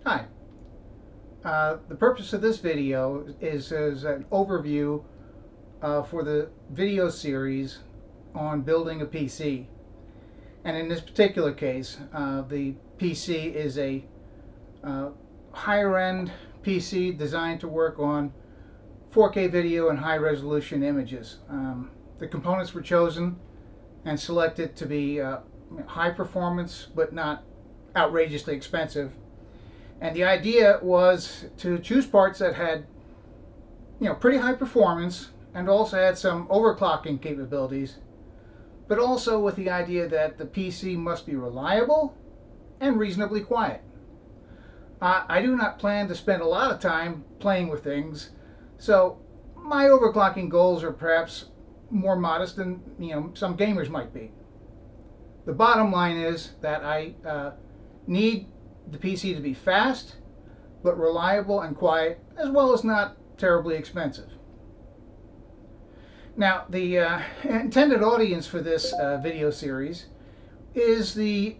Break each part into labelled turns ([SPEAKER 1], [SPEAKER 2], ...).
[SPEAKER 1] Hi. The purpose of this video is as an overview for the video series on building a PC. And in this particular case, the PC is a higher-end PC designed to work on 4K video and high-resolution images. The components were chosen and selected to be high performance but not outrageously expensive. And the idea was to choose parts that had, pretty high performance and also had some overclocking capabilities, but also with the idea that the PC must be reliable and reasonably quiet. I do not plan to spend a lot of time playing with things, so my overclocking goals are perhaps more modest than some gamers might be. The bottom line is that I need the PC to be fast, but reliable and quiet, as well as not terribly expensive. Now, the intended audience for this video series is the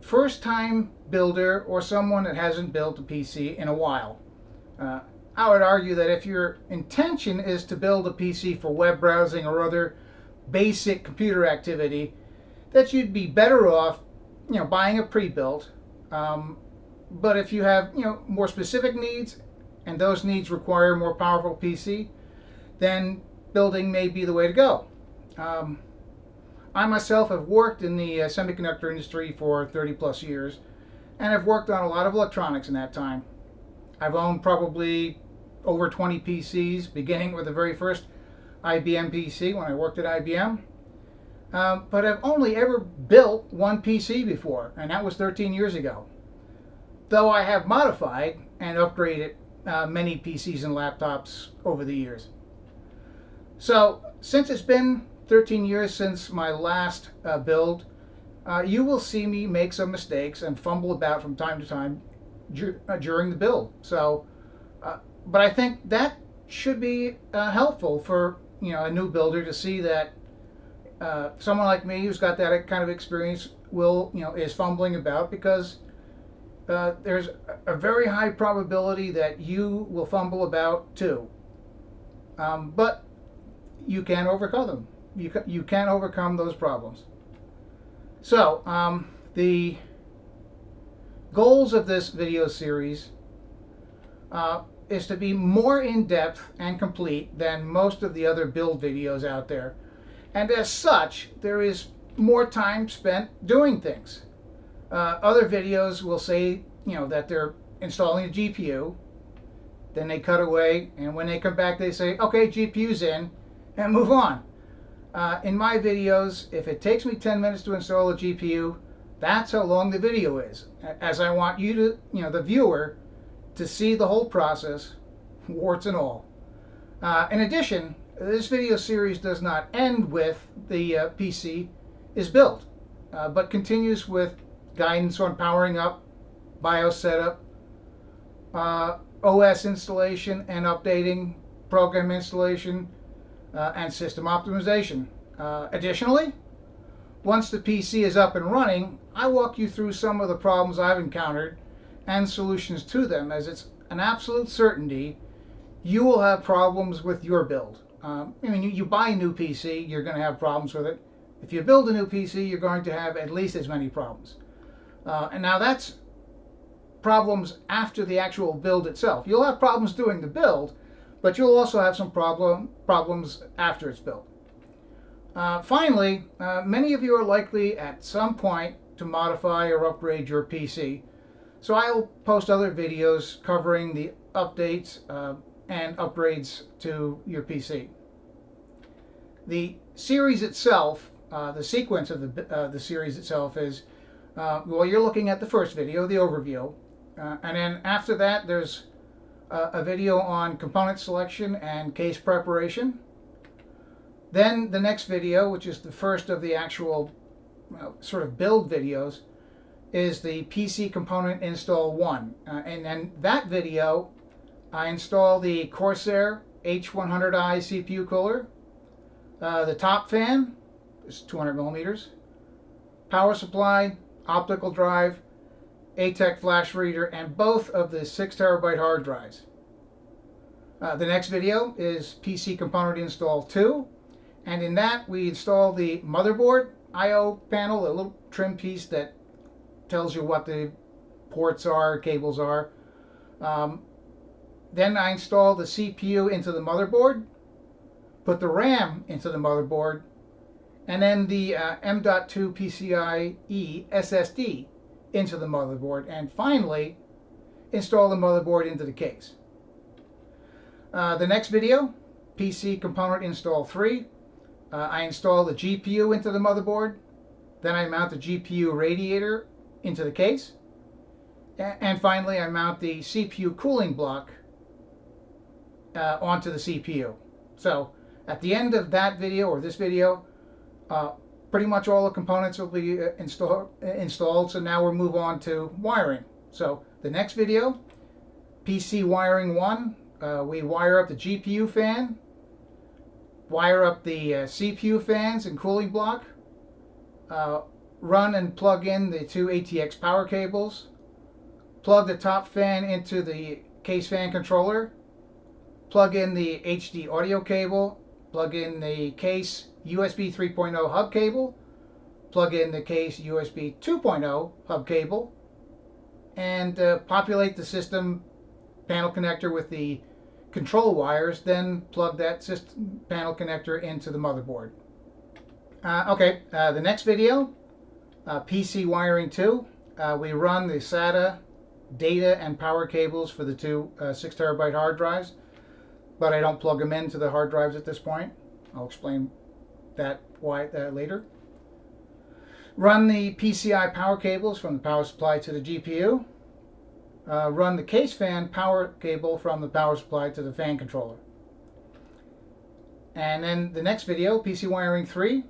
[SPEAKER 1] first-time builder or someone that hasn't built a PC in a while. I would argue that if your intention is to build a PC for web browsing or other basic computer activity, that you'd be better off, buying a pre-built. But if you have more specific needs and those needs require a more powerful PC, then building may be the way to go. I myself have worked in the semiconductor industry for 30 plus years and have worked on a lot of electronics in that time. I've owned probably over 20 PCs, beginning with the very first IBM PC when I worked at IBM. But I've only ever built one PC before, and that was 13 years ago. Though I have modified and upgraded many PCs and laptops over the years. So, since it's been 13 years since my last build, you will see me make some mistakes and fumble about from time to time during the build. So, but I think that should be helpful for a new builder to see that someone like me who's got that kind of experience is fumbling about, because there's a very high probability that you will fumble about too. But you can overcome them. You can overcome those problems. So the goals of this video series is to be more in-depth and complete than most of the other build videos out there. And as such, there is more time spent doing things. Other videos will say, that they're installing a GPU, then they cut away, and when they come back they say, okay, GPU's in, and move on. In my videos, if it takes me 10 minutes to install a GPU, that's how long the video is, as I want you to, the viewer, to see the whole process, warts and all. In addition, this video series does not end with the PC is built, but continues with guidance on powering up, BIOS setup, OS installation and updating, program installation, and system optimization. Additionally, once the PC is up and running, I walk you through some of the problems I've encountered and solutions to them, as it's an absolute certainty you will have problems with your build. You buy a new PC, you're going to have problems with it. If you build a new PC, you're going to have at least as many problems. And now that's problems after the actual build itself. You'll have problems doing the build, but you'll also have some problems after it's built. Finally, many of you are likely at some point to modify or upgrade your PC. So I'll post other videos covering the updates and upgrades to your PC. The series itself, the sequence of the series itself is, you're looking at the first video, the overview, and then after that there's a video on component selection and case preparation. Then the next video, which is the first of the actual sort of build videos, is the PC component install 1. And then that video, I install the Corsair H100i CPU cooler, the top fan is 200 millimeters, power supply, optical drive, ATEC flash reader, and both of the 6 terabyte hard drives. The next video is PC component install 2, and in that we install the motherboard I/O panel, a little trim piece that tells you what the ports are, cables are. Then I install the CPU into the motherboard, put the RAM into the motherboard, and then the M.2 PCIe SSD into the motherboard, and finally install the motherboard into the case. The next video, PC component install 3, I install the GPU into the motherboard, then I mount the GPU radiator into the case, and finally I mount the CPU cooling block onto the CPU. So at the end of that video, or this video, pretty much all the components will be installed. So now we'll move on to wiring. So the next video, PC wiring 1, we wire up the GPU fan, wire up the CPU fans and cooling block, run and plug in the 2 ATX power cables, plug the top fan into the case fan controller, plug in the HD audio cable, plug in the case USB 3.0 hub cable, plug in the case USB 2.0 hub cable, and populate the system panel connector with the control wires, then plug that system panel connector into the motherboard. The next video, PC wiring 2, we run the SATA data and power cables for the 2 6 terabyte hard drives, but I don't plug them into the hard drives at this point. I'll explain why later. Run the PCI power cables from the power supply to the GPU. Run the case fan power cable from the power supply to the fan controller. And then the next video, PC wiring 3,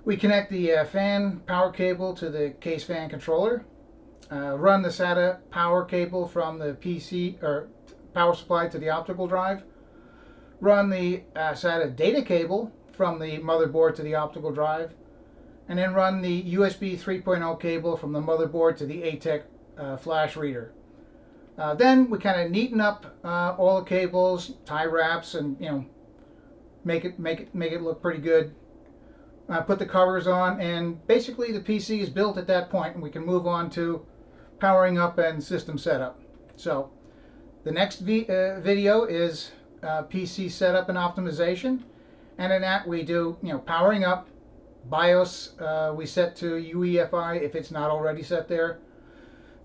[SPEAKER 1] we connect the fan power cable to the case fan controller. Run the SATA power cable from the PC or power supply to the optical drive. Run the SATA data cable from the motherboard to the optical drive, and then run the USB 3.0 cable from the motherboard to the ATEC flash reader. Then we kind of neaten up all the cables, tie wraps, and make it look pretty good. Put the covers on, and basically the PC is built at that point, and we can move on to powering up and system setup. So the next video is PC setup and optimization, and in that we do powering up, BIOS we set to UEFI if it's not already set there.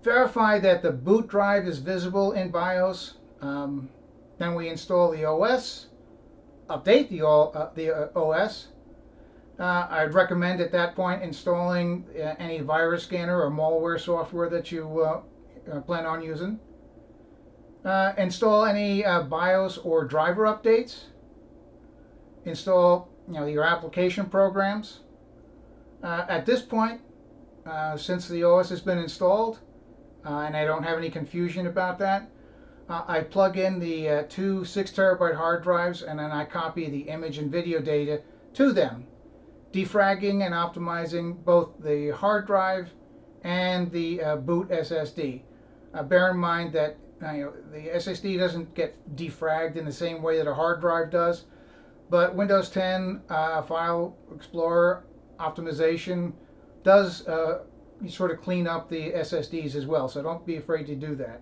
[SPEAKER 1] Verify that the boot drive is visible in BIOS. Then we install the OS, update the OS. I'd recommend at that point installing any virus scanner or malware software that you plan on using. Install any BIOS or driver updates. Install your application programs. At this point, since the OS has been installed, and I don't have any confusion about that, I plug in the 2 6 terabyte hard drives, and then I copy the image and video data to them, defragging and optimizing both the hard drive and the boot SSD. Bear in mind that the SSD doesn't get defragged in the same way that a hard drive does, but Windows 10 File Explorer optimization does sort of clean up the SSDs as well, so don't be afraid to do that.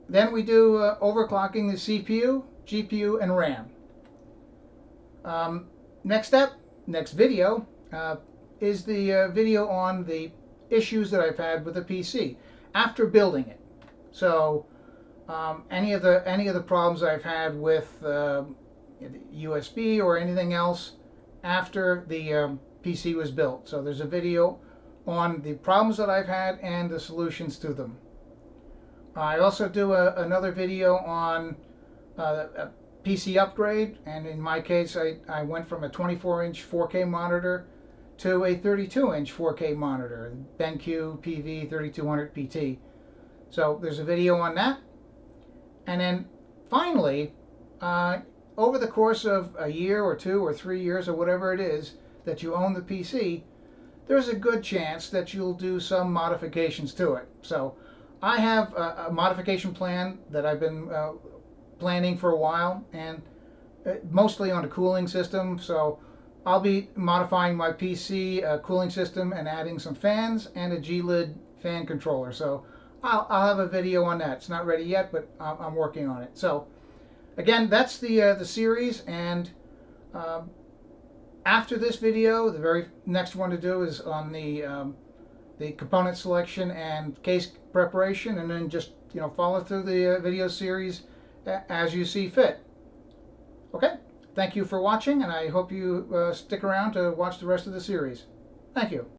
[SPEAKER 1] Then we do overclocking the CPU, GPU, and RAM. Next step, next video, is the video on the issues that I've had with the PC after building it. So any of the problems I've had with USB or anything else after the PC was built. So there's a video on the problems that I've had and the solutions to them. I also do another video on a PC upgrade, and in my case I went from a 24-inch 4K monitor to a 32-inch 4K monitor, BenQ PV 3200 PT. So there's a video on that. And then finally, over the course of a year or 2 or 3 years or whatever it is that you own the PC, there's a good chance that you'll do some modifications to it. So I have a modification plan that I've been planning for a while, and mostly on a cooling system. So I'll be modifying my PC cooling system and adding some fans and a G-lid fan controller. So I'll have a video on that. It's not ready yet, but I'm working on it. So again, that's the series, and after this video, the very next one to do is on the component selection and case preparation, and then just follow through the video series as you see fit. Okay, thank you for watching, and I hope you stick around to watch the rest of the series. Thank you.